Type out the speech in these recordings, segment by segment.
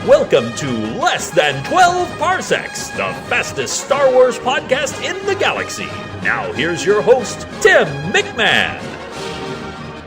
Welcome to Less Than 12 Parsecs, the fastest Star Wars podcast in the galaxy. Now here's your host, Tim McMahon.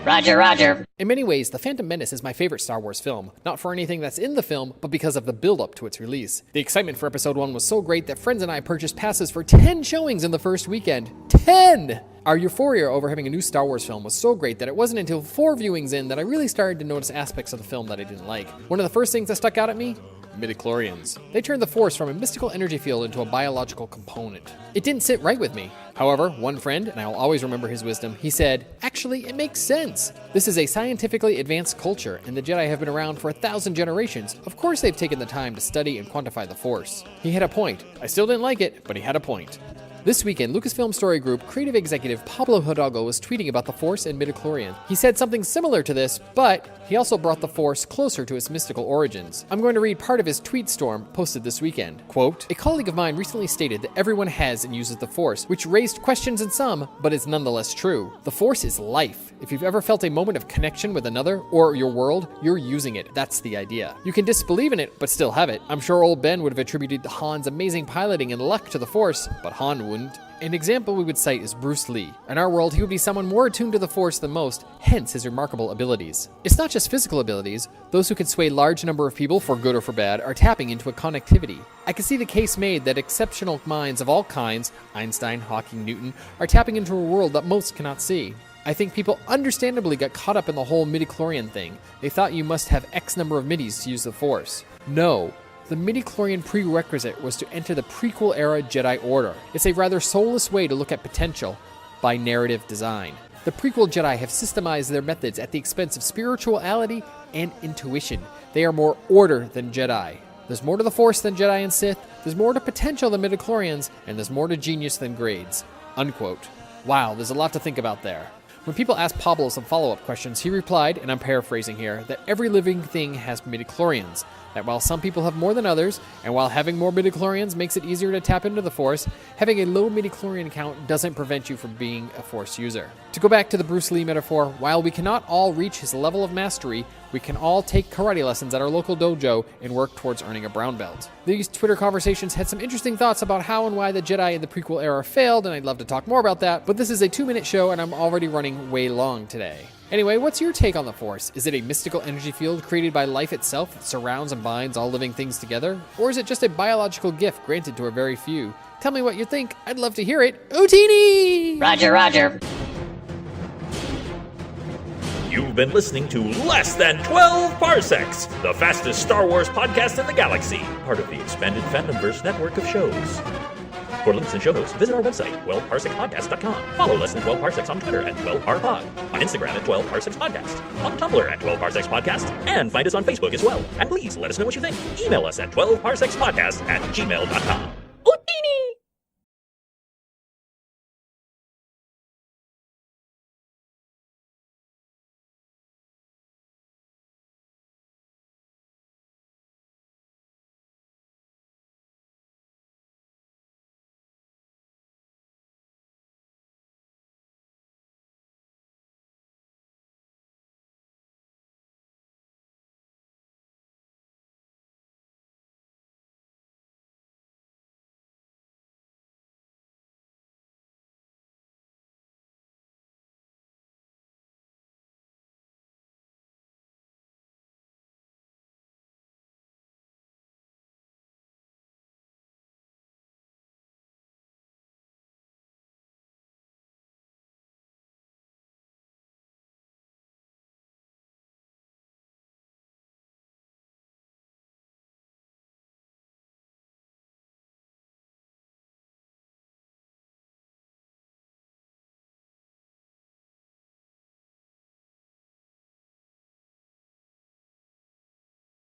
Roger. In many ways, The Phantom Menace is my favorite Star Wars film, not for anything that's in the film, but because of the build-up to its release. The excitement for Episode 1 was so great that friends and I purchased passes for 10 showings in the first weekend. 10! Our euphoria over having a new Star Wars film was so great that it wasn't until 4 viewings in that I really started to notice aspects of the film that I didn't like. One of the first things that stuck out at me? Midichlorians. They turned the Force from a mystical energy field into a biological component. It didn't sit right with me. However, one friend, and I will always remember his wisdom, he said, "Actually, it makes sense. This is a scientifically advanced culture, and the Jedi have been around for 1,000 generations. Of course they've taken the time to study and quantify the Force." He had a point. I still didn't like it, but he had a point. This weekend, Lucasfilm Story Group creative executive Pablo was tweeting about the Force and midichlorians. He said something similar to this, but he also brought the Force closer to its mystical origins. I'm going to read part of his Tweetstorm posted this weekend. Quote, "A colleague of mine recently stated that everyone has and uses the Force, which raised questions in some, but is nonetheless true. The Force is life. If you've ever felt a moment of connection with another, or your world, you're using it. That's the idea. You can disbelieve in it, but still have it. I'm sure old Ben would have attributed Han's amazing piloting and luck to the Force, but Han wouldn't. An example we would cite is Bruce Lee. In our world, he would be someone more attuned to the Force than most, hence his remarkable abilities. It's not just physical abilities. Those who can sway large number of people, for good or for bad, are tapping into a connectivity. I can see the case made that exceptional minds of all kinds, Einstein, Hawking, Newton, are tapping into a world that most cannot see. I think people understandably got caught up in the whole midichlorian thing. They thought you must have X number of midis to use the Force. No. The midichlorian prerequisite was to enter the prequel-era Jedi Order. It's a rather soulless way to look at potential by narrative design. The prequel Jedi have systemized their methods at the expense of spirituality and intuition. They are more order than Jedi. There's more to the Force than Jedi and Sith, there's more to potential than midichlorians, and there's more to genius than grades." Unquote. Wow, there's a lot to think about there. When people asked Pablo some follow-up questions, he replied, and I'm paraphrasing here, that every living thing has midichlorians. That while some people have more than others, and while having more midichlorians makes it easier to tap into the Force, having a low midichlorian count doesn't prevent you from being a Force user. To go back to the Bruce Lee metaphor, while we cannot all reach his level of mastery, we can all take karate lessons at our local dojo and work towards earning a brown belt. These Twitter conversations had some interesting thoughts about how and why the Jedi in the prequel era failed, and I'd love to talk more about that, but this is a 2-minute show and I'm already running way long today. Anyway, what's your take on the Force? Is it a mystical energy field created by life itself that surrounds and binds all living things together? Or is it just a biological gift granted to a very few? Tell me what you think. I'd love to hear it. Ootini! Roger. You've been listening to Less Than 12 Parsecs, the fastest Star Wars podcast in the galaxy, part of the expanded Fandomverse network of shows. For links and show notes, visit our website, TwelveParsecsPodcast.com. Follow Less Than 12 Parsecs on Twitter at 12parpod, on Instagram at 12parsecsPodcast, on Tumblr at 12parsecsPodcast, and find us on Facebook as well. And please let us know what you think. Email us at 12parsecsPodcast@gmail.com.